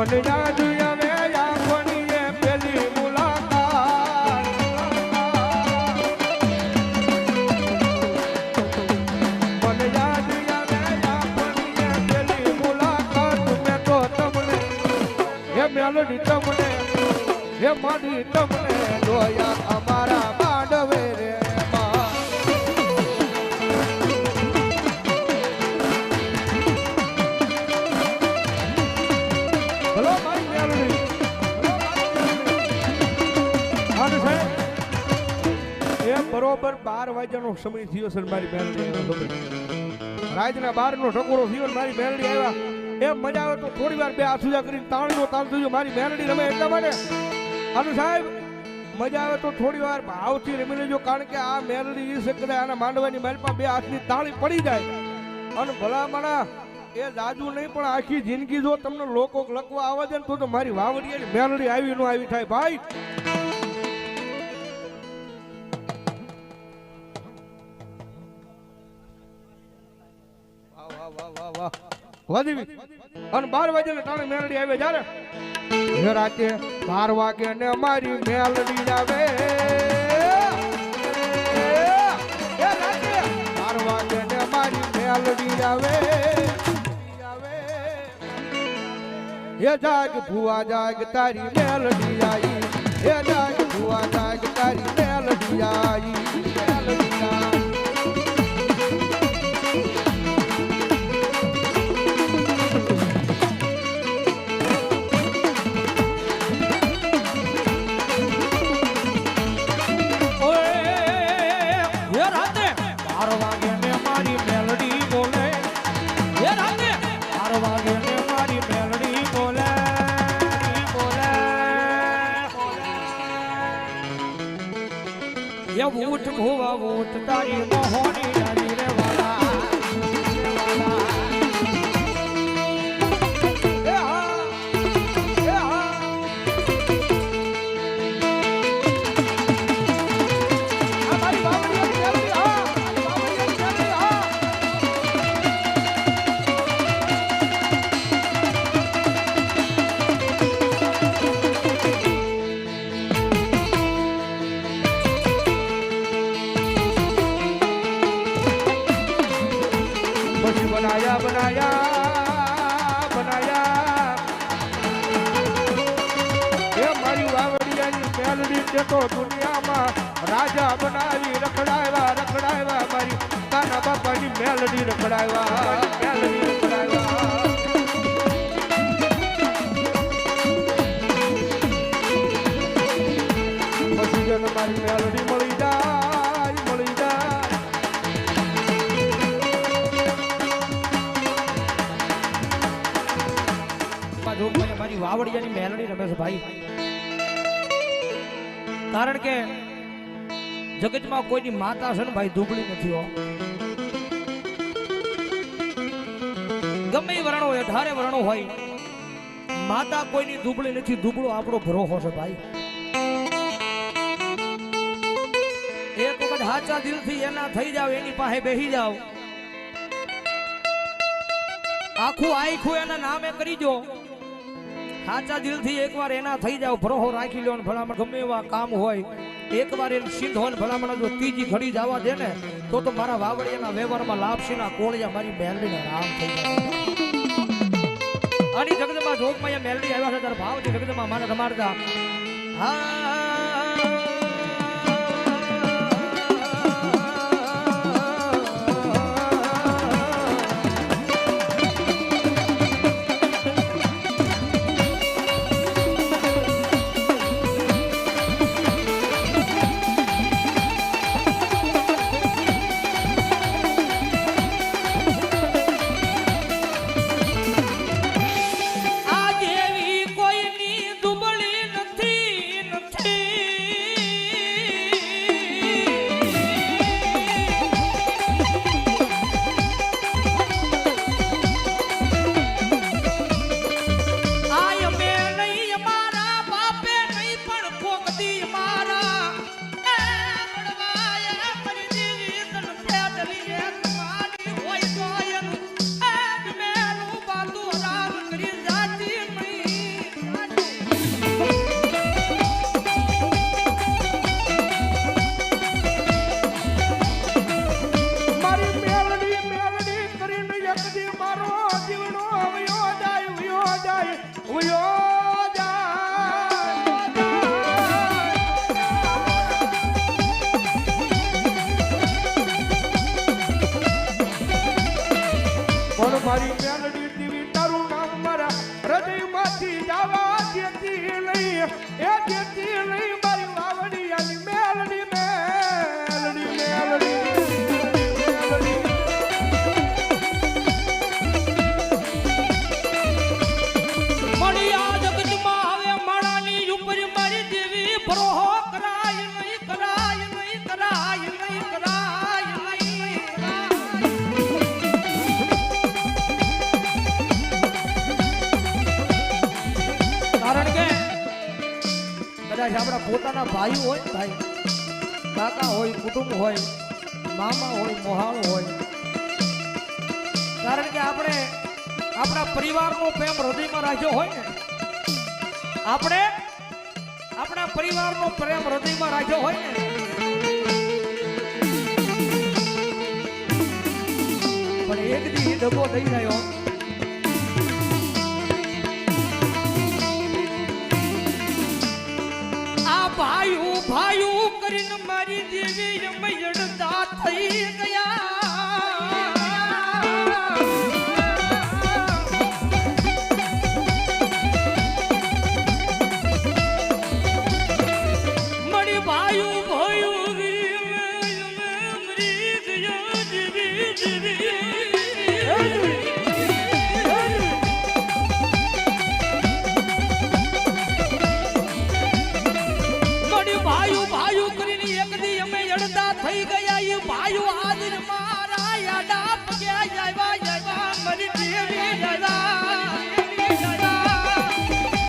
મને યાદ આવે આપણી એ પેલી મુલાકાત મને યાદ આવે આપણી એ પેલી મુલાકાત મેં તો તમને હે મેલડી તમને હે માડી તમને જોયા અમારા માંડવે રે બરોબર 12 વાગ્યાનો સમય થયો છે મારી મેલડી રાતના 12 નો ટકોરો થયો મારી મેલડી આવ્યા એ મજા આવે તો થોડી વાર બે હાથ સુજા કરીને તાળનો તાળ થયો મારી મેલડી રમે એટલા માટે અને સાહેબ મજા આવે તો થોડી વાર ભાવથી રમી લેજો કારણ કે આ મેલડી એ છે કદાચ આના માંડવાની માલપા બે હાથની તાળી પડી જાય અને ભલામણા એ જાજુ નહીં પણ આખી જિંદગી જો તમને લોકો લખવા આવે છે ને તો મારી વાવડી મેલડી આવી નો આવી થાય ભાઈ અને 12 વાગે ટાણે મેલડી આવે જ્યારે રાતે 12 વાગે ને અમારી મેલડી આવે રાતે 12 વાગે ને અમારી મેલડી આવે એ જાગ ભુવા જાગ તારી મેલડી આવી એ જાગ ભુવા જાગ તારી મેલડી આવી મેલડી આવી ऊट भुवा ऊट तारी मोहनी डाली रे वाला बनाया बनाया बनाया ये मारी वावड़ियानी मेलडी ते तो दुनियाમાં રાજા બનાવી રખડાવ્યા રખડાવ્યા મારી કાના બાપાની મેલડી રખડાવ્યા મેલડી રખડાવ્યા પછી જન મારી મેલડી મળી જાય મળી જાય મારી વાવડિયાની મેલડી રમે છે ભાઈ કારણ કે જગતમાં કોઈની માતા છે ને ભાઈ દુબળી નથી હો ગમે વર્ણો 18 વર્ણો હોય માતા કોઈની દુબળી નથી દુબળો આપણો ભરોસો છે ભાઈ એક વખત હાચા દિલથી એના થઈ જાવ એની પાસે બેસી જાવ આખું આખું એના નામે કરી દો સાચા દિલથી એકવાર એના થઈ જાવ ભરોહો રાખી લો ને ભલામણ ગમે એવા કામ હોય એકવાર એને સિદ્ધ હોય ભલામણ જો ત્રીજી ઘડી જવા દે ને તો મારા વાવડિયાના વ્યવહારમાં લાપસીના કોળિયા મારી મેલડીના રામ થઈ જાય અને જગદમાં જોગમાં મેલડી આવ્યા છે ત્યારે ભાવથી જગદમાં માને રમાડતા હા કરાય નહીં કરાય નહીં કરાય નહીં કરાય નહીં કારણ કે કદાચ આપણા પોતાના ભાઈ હોય ભાઈ કાકા હોય કુટુંબ હોય મામા હોય મોહાળ હોય કારણ કે આપણે આપણા પરિવારનો પ્રેમ હૃદયમાં રાખ્યો હોય ને આપણે આપણા પરિવારનો પ્રેમ હૃદયમાં રાખ્યો હોય ને પણ એક દી ડબો થઈ ગયો આ ભાયું ભાયું કરીને મારી દેવી યમયડતા થઈ ગયા